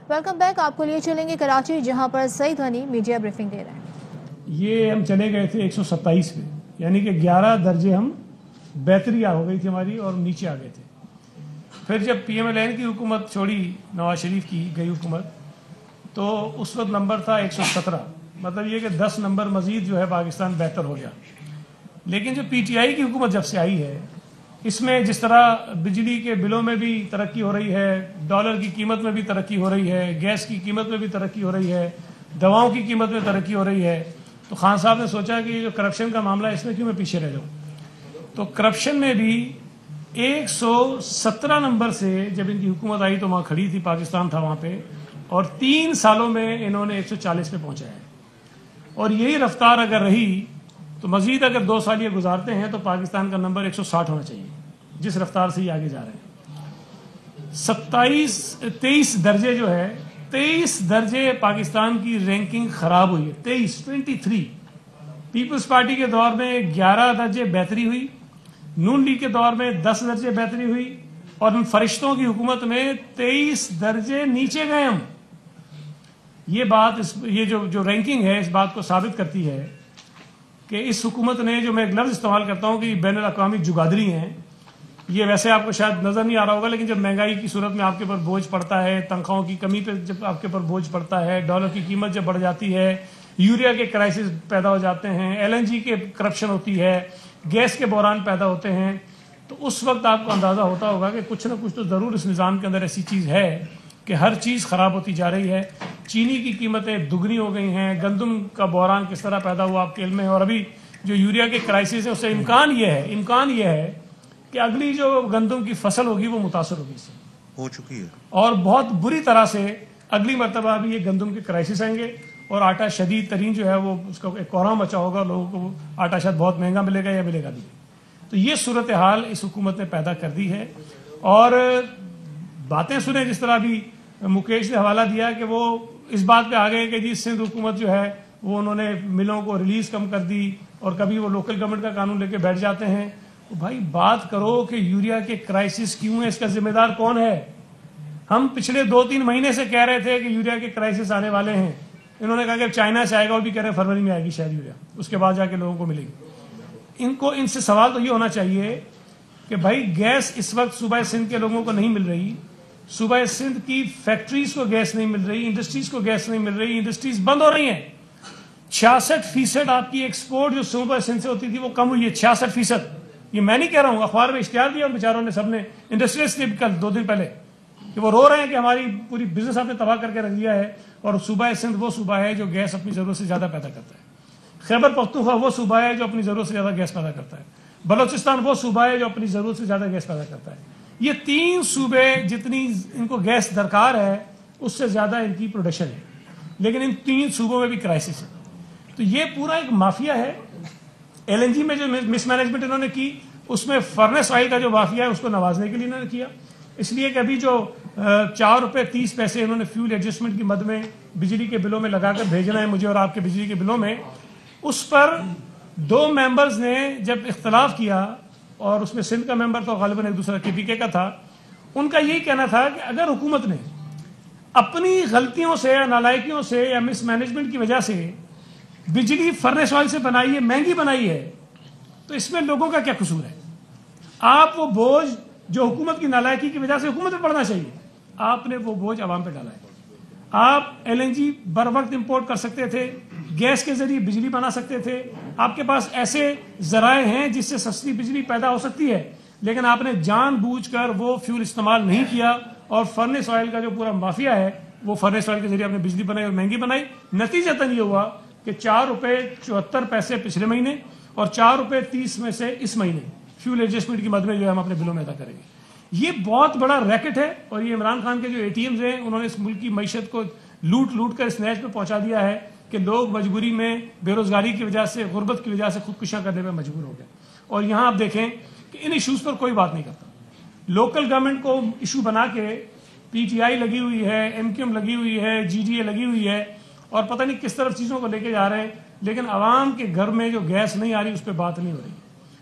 Welcome back. آپ کو لیے چلیں گے کراچی, جہاں پر سعید غنی میڈیا بریفنگ دے رہے ہیں. یہ ہم چلے گئے تھے 127 پہ, یعنی کہ 11 درجے ہم بہتری ہو گئی تھی ہماری اور نیچے آ گئے تھے. پھر جب پی ایم ایل این کی حکومت چھوڑی, نواز شریف کی گئی حکومت, تو اس وقت نمبر تھا 117. مطلب یہ کہ 10 نمبر مزید جو ہے پاکستان بہتر ہو گیا. لیکن جو پی ٹی آئی کی حکومت جب سے آئی ہے, اس میں جس طرح بجلی کے بلوں میں بھی ترقی ہو رہی ہے, ڈالر کی قیمت میں بھی ترقی ہو رہی ہے, گیس کی قیمت میں بھی ترقی ہو رہی ہے, دواؤں کی قیمت میں ترقی ہو رہی ہے, تو خان صاحب نے سوچا کہ یہ جو کرپشن کا معاملہ ہے اس میں کیوں میں پیچھے رہ جاؤں. تو کرپشن میں بھی 117 نمبر سے جب ان کی حکومت آئی تو وہاں کھڑی تھی, پاکستان تھا وہاں پہ, اور 3 سالوں میں انہوں نے 140 پہ پہنچایا ہے. اور یہی رفتار اگر رہی تو مزید اگر 2 سال یہ گزارتے ہیں تو پاکستان کا نمبر 160 ہونا چاہیے, جس رفتار سے یہ آگے جا رہے ہیں. 23 درجے جو ہے, 23 درجے پاکستان کی رینکنگ خراب ہوئی ہے. 23 پیپلز پارٹی کے دور میں 11 درجے بہتری ہوئی, نون لیگ کے دور میں 10 درجے بہتری ہوئی, اور ان فرشتوں کی حکومت میں 23 درجے نیچے گئے ہم. یہ بات یہ جو رینکنگ ہے اس بات کو ثابت کرتی ہے کہ اس حکومت نے, جو میں ایک لفظ استعمال کرتا ہوں کہ یہ بین الاقوامی جگادری ہیں. یہ ویسے آپ کو شاید نظر نہیں آ رہا ہوگا, لیکن جب مہنگائی کی صورت میں آپ کے اوپر بوجھ پڑتا ہے, تنخواہوں کی کمی پہ جب آپ کے اوپر بوجھ پڑتا ہے, ڈالر کی قیمت جب بڑھ جاتی ہے, یوریا کے کرائسس پیدا ہو جاتے ہیں, ایل این جی کے کرپشن ہوتی ہے, گیس کے بحران پیدا ہوتے ہیں, تو اس وقت آپ کو اندازہ ہوتا ہوگا کہ کچھ نہ کچھ تو ضرور اس نظام کے اندر ایسی چیز ہے کہ ہر چیز خراب ہوتی جا رہی ہے. چینی کی قیمتیں دگنی ہو گئی ہیں, گندم کا بحران کس طرح پیدا ہوا آپ کے علم میں, اور ابھی جو یوریا کے کرائسس ہے اس سے امکان یہ ہے کہ اگلی جو گندم کی فصل ہوگی وہ متاثر ہوگی, اس سے ہو چکی ہے, اور بہت بری طرح سے اگلی مرتبہ بھی یہ گندم کے کرائسس آئیں گے, اور آٹا شدید ترین جو ہے وہ اس کا ایک کوہرام مچا ہوگا, لوگوں کو آٹا شاید بہت مہنگا ملے گا یا ملے گا بھی. تو یہ صورتحال اس حکومت نے پیدا کر دی ہے. اور باتیں سنیں جس طرح بھی مکیش نے حوالہ دیا کہ وہ اس بات پہ آ گئے کہ جی سندھ حکومت جو ہے وہ انہوں نے ملوں کو ریلیز کم کر دی, اور کبھی وہ لوکل گورنمنٹ کا قانون لے کے بیٹھ جاتے ہیں. تو بھائی بات کرو کہ یوریا کے کرائسس کیوں ہے, اس کا ذمہ دار کون ہے. ہم پچھلے 2-3 مہینے سے کہہ رہے تھے کہ یوریا کے کرائسس آنے والے ہیں. انہوں نے کہا کہ چائنا سے آئے گا, اور بھی کہہ رہے ہیں فروری میں آئے گی شاید یوریا, اس کے بعد جا کے لوگوں کو ملے گی. ان سے سوال تو یہ ہونا چاہیے کہ بھائی گیس اس وقت صوبہ سندھ کے لوگوں کو نہیں مل رہی, صوبہ سندھ کی فیکٹریز کو گیس نہیں مل رہی, انڈسٹریز کو گیس نہیں مل رہی, انڈسٹریز بند ہو رہی ہیں. 66% آپ کی ایکسپورٹ جو صوبہ سندھ سے ہوتی تھی وہ کم ہوئی ہے. 66%. یہ میں نہیں کہہ رہا ہوں, اخبار میں اشتہار دیا اور بیچاروں نے, سب نے, انڈسٹریلسٹ نے کل 2 دن پہلے, کہ وہ رو رہے ہیں کہ ہماری پوری بزنس آپ نے تباہ کر کے رکھ دیا ہے. اور صوبہ سندھ وہ صوبہ ہے جو گیس اپنی ضرورت سے زیادہ پیدا کرتا ہے. خیبر پختونخوا وہ صوبہ ہے جو اپنی ضرورت سے زیادہ گیس پیدا کرتا ہے. بلوچستان وہ صوبہ ہے جو اپنی ضرورت سے زیادہ گیس پیدا کرتا ہے. یہ 3 صوبے جتنی ان کو گیس درکار ہے اس سے زیادہ ان کی پروڈکشن ہے, لیکن ان 3 صوبوں میں بھی کرائسس ہے. تو یہ پورا ایک مافیا ہے. ایل این جی میں جو مس مینجمنٹ انہوں نے کی, اس میں فرنس آئل کا جو مافیا ہے اس کو نوازنے کے لیے انہوں نے کیا. اس لیے کہ ابھی جو 4 روپے 30 پیسے انہوں نے فیول ایڈجسٹمنٹ کی مد میں بجلی کے بلوں میں لگا کر بھیجنا ہے مجھے اور آپ کے بجلی کے بلوں میں, اس پر 2 ممبرز نے جب اختلاف کیا, اور اس میں سندھ کا ممبر تو غالباً ایک دوسرا کے پی کے کا تھا, ان کا یہی کہنا تھا کہ اگر حکومت نے اپنی غلطیوں سے یا نالائکیوں سے یا مس مینجمنٹ کی وجہ سے بجلی فرنس آئل سے بنائی ہے, مہنگی بنائی ہے, تو اس میں لوگوں کا کیا قصور ہے. آپ وہ بوجھ جو حکومت کی نالائکی کی وجہ سے حکومت پہ پڑنا چاہیے, آپ نے وہ بوجھ عوام پہ ڈالا ہے. آپ ایل این جی بر وقت امپورٹ کر سکتے تھے, گیس کے ذریعے بجلی بنا سکتے تھے, آپ کے پاس ایسے ذرائع ہیں جس سے سستی بجلی پیدا ہو سکتی ہے, لیکن آپ نے جان بوجھ کر وہ فیول استعمال نہیں کیا, اور فرنس آئل کا جو پورا مافیا ہے وہ فرنس آئل کے ذریعے آپ نے بجلی بنائی اور مہنگی بنائی. نتیجتاً یہ ہوا کہ 4 روپے 74 پیسے پچھلے مہینے اور 4 روپے 30 میں سے اس مہینے فیول ایڈجسٹمنٹ کی مد میں جو ہے ہم اپنے بلوں میں ادا کریں گے. یہ بہت بڑا ریکٹ ہے, اور یہ عمران خان کے جو اے ٹی ایمز ہیں انہوں نے اس ملک کی معیشت کو لوٹ کر اس نیچ پہ پہنچا دیا ہے کہ لوگ مجبوری میں بے روزگاری کی وجہ سے, غربت کی وجہ سے خودکشیاں کرنے میں مجبور ہو گئے. اور یہاں آپ دیکھیں کہ ان ایشوز پر کوئی بات نہیں کرتا. لوکل گورنمنٹ کو ایشو بنا کے پی ٹی آئی لگی ہوئی ہے, ایم کیو ایم لگی ہوئی ہے, جی ڈی اے لگی ہوئی ہے, اور پتہ نہیں کس طرف چیزوں کو لے کے جا رہے ہیں, لیکن عوام کے گھر میں جو گیس نہیں آ رہی اس پہ بات نہیں ہو رہی.